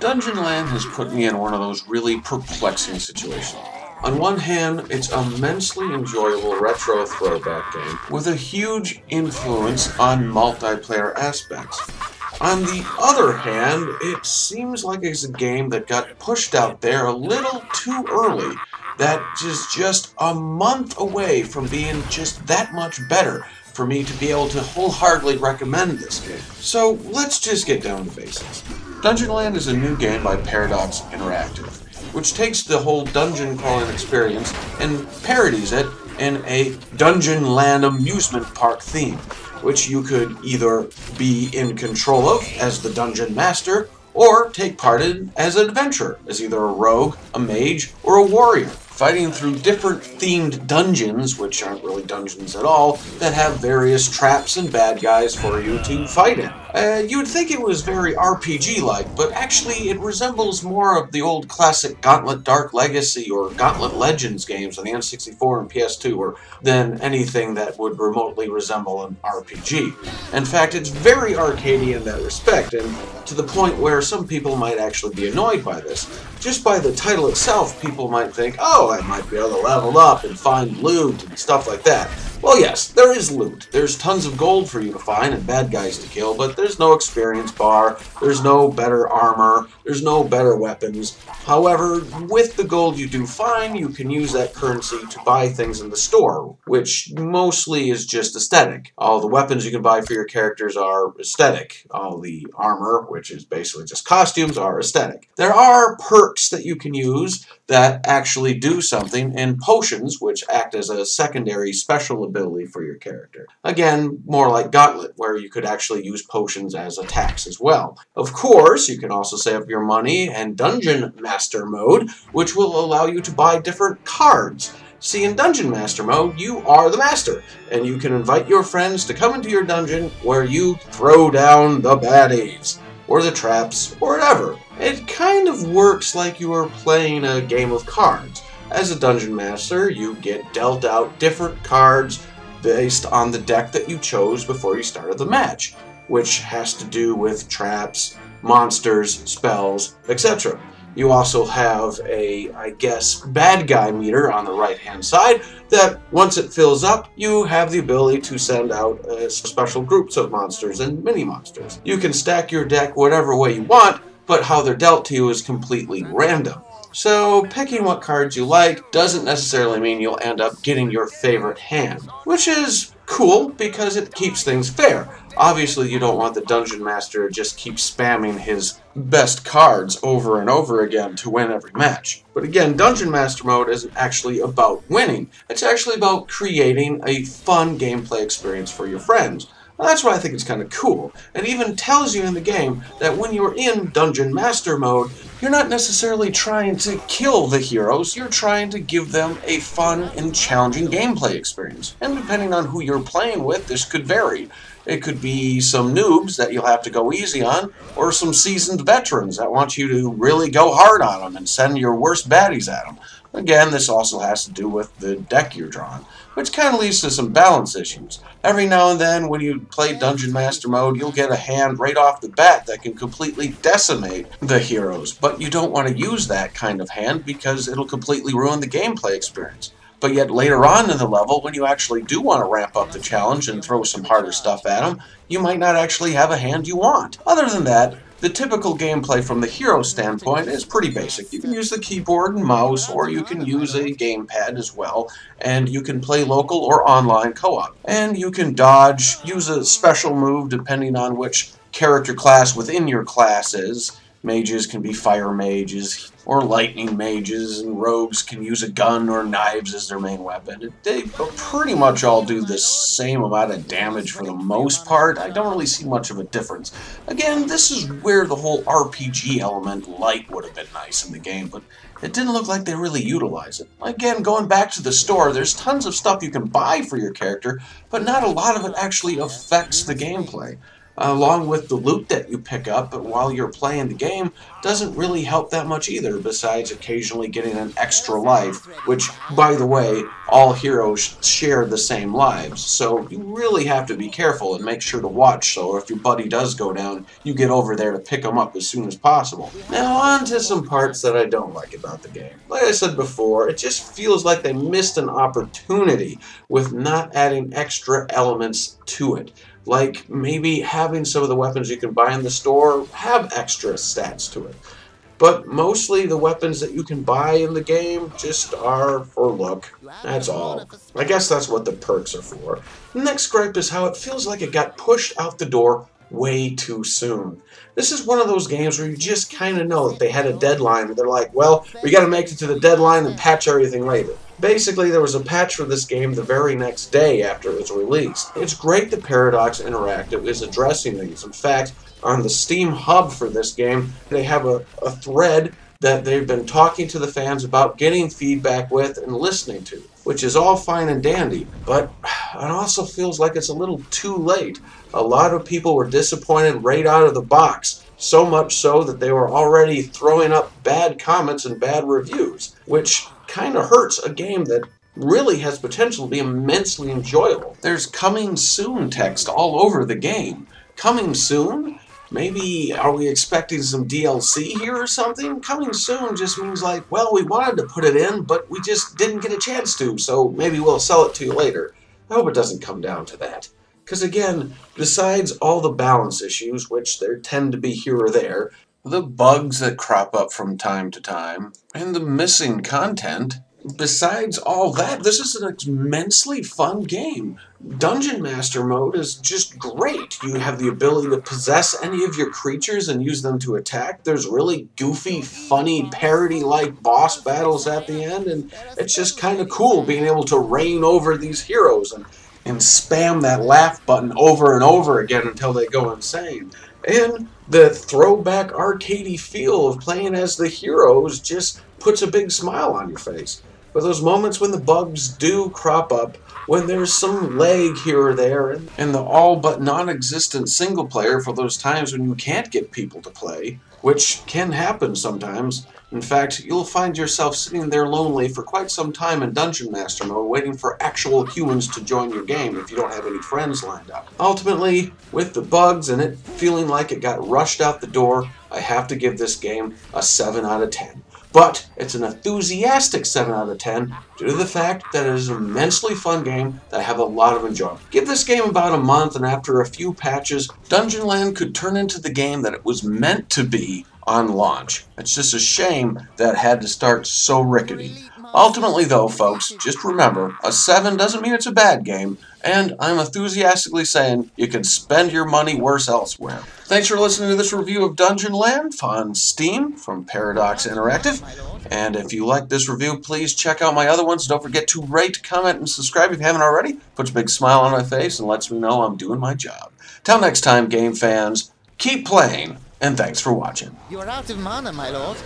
DungeonLand has put me in one of those really perplexing situations. On one hand, it's an immensely enjoyable retro throwback game with a huge influence on multiplayer aspects. On the other hand, it seems like it's a game that got pushed out there a little too early, that is just a month away from being just that much better for me to be able to wholeheartedly recommend this game. So let's just get down to basics. DungeonLand is a new game by Paradox Interactive, which takes the whole dungeon crawling experience and parodies it in a DungeonLand amusement park theme, which you could either be in control of as the dungeon master, or take part in as an adventurer, as either a rogue, a mage, or a warrior, fighting through different themed dungeons, which aren't really dungeons at all, that have various traps and bad guys for you to fight in. You would think it was very RPG-like, but actually it resembles more of the old classic Gauntlet Dark Legacy or Gauntlet Legends games on the N64 and PS2 than anything that would remotely resemble an RPG. In fact, it's very arcadey in that respect, and to the point where some people might actually be annoyed by this. Just by the title itself, people might think, oh, I might be able to level up and find loot and stuff like that. Well, yes, there is loot. There's tons of gold for you to find and bad guys to kill, but there's no experience bar, there's no better armor, there's no better weapons. However, with the gold you do find, you can use that currency to buy things in the store, which mostly is just aesthetic. All the weapons you can buy for your characters are aesthetic. All the armor, which is basically just costumes, are aesthetic. There are perks that you can use that actually do something, and potions, which act as a secondary special ability for your character. Again, more like Gauntlet, where you could actually use potions as attacks as well. Of course, you can also save up your money and Dungeon Master mode, which will allow you to buy different cards. See, in Dungeon Master mode, you are the master, and you can invite your friends to come into your dungeon where you throw down the baddies, or the traps, or whatever. It kind of works like you are playing a game of cards. As a Dungeon Master, you get dealt out different cards based on the deck that you chose before you started the match, which has to do with traps, monsters, spells, etc. You also have a, I guess, bad guy meter on the right-hand side that, once it fills up, you have the ability to send out special groups of monsters and mini-monsters. You can stack your deck whatever way you want, but how they're dealt to you is completely random. So picking what cards you like doesn't necessarily mean you'll end up getting your favorite hand, which is cool because it keeps things fair. Obviously, you don't want the Dungeon Master to just keep spamming his best cards over and over again to win every match. But again, Dungeon Master mode isn't actually about winning. It's actually about creating a fun gameplay experience for your friends. Well, that's why I think it's kind of cool. It even tells you in the game that when you're in Dungeon Master mode, you're not necessarily trying to kill the heroes, you're trying to give them a fun and challenging gameplay experience. And depending on who you're playing with, this could vary. It could be some noobs that you'll have to go easy on, or some seasoned veterans that want you to really go hard on them and send your worst baddies at them. Again, this also has to do with the deck you're drawing, which kind of leads to some balance issues. Every now and then, when you play Dungeon Master mode, you'll get a hand right off the bat that can completely decimate the heroes, but you don't want to use that kind of hand because it'll completely ruin the gameplay experience. But yet later on in the level, when you actually do want to ramp up the challenge and throw some harder stuff at them, you might not actually have a hand you want. Other than that, the typical gameplay from the hero standpoint is pretty basic. You can use the keyboard and mouse, or you can use a gamepad as well, and you can play local or online co-op. And you can dodge, use a special move depending on which character class within your class is. Mages can be fire mages or lightning mages, and rogues can use a gun or knives as their main weapon. They pretty much all do the same amount of damage for the most part. I don't really see much of a difference. Again, this is where the whole RPG element light would have been nice in the game, but it didn't look like they really utilize it. Again, going back to the store, there's tons of stuff you can buy for your character, but not a lot of it actually affects the gameplay. along with the loot that you pick up while you're playing the game, doesn't really help that much either, besides occasionally getting an extra life, which, by the way, all heroes share the same lives, so you really have to be careful and make sure to watch, so if your buddy does go down, you get over there to pick him up as soon as possible. Now on to some parts that I don't like about the game. Like I said before, it just feels like they missed an opportunity with not adding extra elements to it. Like maybe having some of the weapons you can buy in the store have extra stats to it. But mostly the weapons that you can buy in the game just are for look. That's all. I guess that's what the perks are for. The next gripe is how it feels like it got pushed out the door way too soon. This is one of those games where you just kind of know that they had a deadline and they're like, well, we got to make it to the deadline and patch everything later. Basically, there was a patch for this game the very next day after it was released. It's great that Paradox Interactive is addressing these. In fact, on the Steam hub for this game, they have a thread that they've been talking to the fans about, getting feedback with, and listening to, which is all fine and dandy, but it also feels like it's a little too late. A lot of people were disappointed right out of the box, so much so that they were already throwing up bad comments and bad reviews, which kind of hurts a game that really has potential to be immensely enjoyable. There's coming soon text all over the game. Coming soon? Maybe are we expecting some DLC here or something? Coming soon just means like, well, we wanted to put it in, but we just didn't get a chance to, so maybe we'll sell it to you later. I hope it doesn't come down to that. Because again, besides all the balance issues, which there tend to be here or there, the bugs that crop up from time to time, and the missing content, besides all that, this is an immensely fun game. Dungeon Master mode is just great. You have the ability to possess any of your creatures and use them to attack. There's really goofy, funny, parody-like boss battles at the end, and it's just kind of cool being able to reign over these heroes and spam that laugh button over and over again until they go insane. And the throwback arcadey feel of playing as the heroes just puts a big smile on your face. For those moments when the bugs do crop up, when there's some lag here or there, and the all but non-existent single player for those times when you can't get people to play, which can happen sometimes. In fact, you'll find yourself sitting there lonely for quite some time in Dungeon Master mode, waiting for actual humans to join your game if you don't have any friends lined up. Ultimately, with the bugs and it feeling like it got rushed out the door, I have to give this game a 7 out of 10. But it's an enthusiastic 7 out of 10 due to the fact that it is an immensely fun game that I have a lot of enjoyment. Give this game about a month, and after a few patches, DungeonLand could turn into the game that it was meant to be on launch. It's just a shame that it had to start so rickety. Ultimately though, folks, just remember, a 7 doesn't mean it's a bad game, and I'm enthusiastically saying you can spend your money worse elsewhere. Thanks for listening to this review of DungeonLand on Steam from Paradox Interactive, and if you like this review, please check out my other ones. Don't forget to rate, comment, and subscribe if you haven't already. Puts a big smile on my face and lets me know I'm doing my job. Till next time, game fans, keep playing, and thanks for watching. You are out of mana, my lord.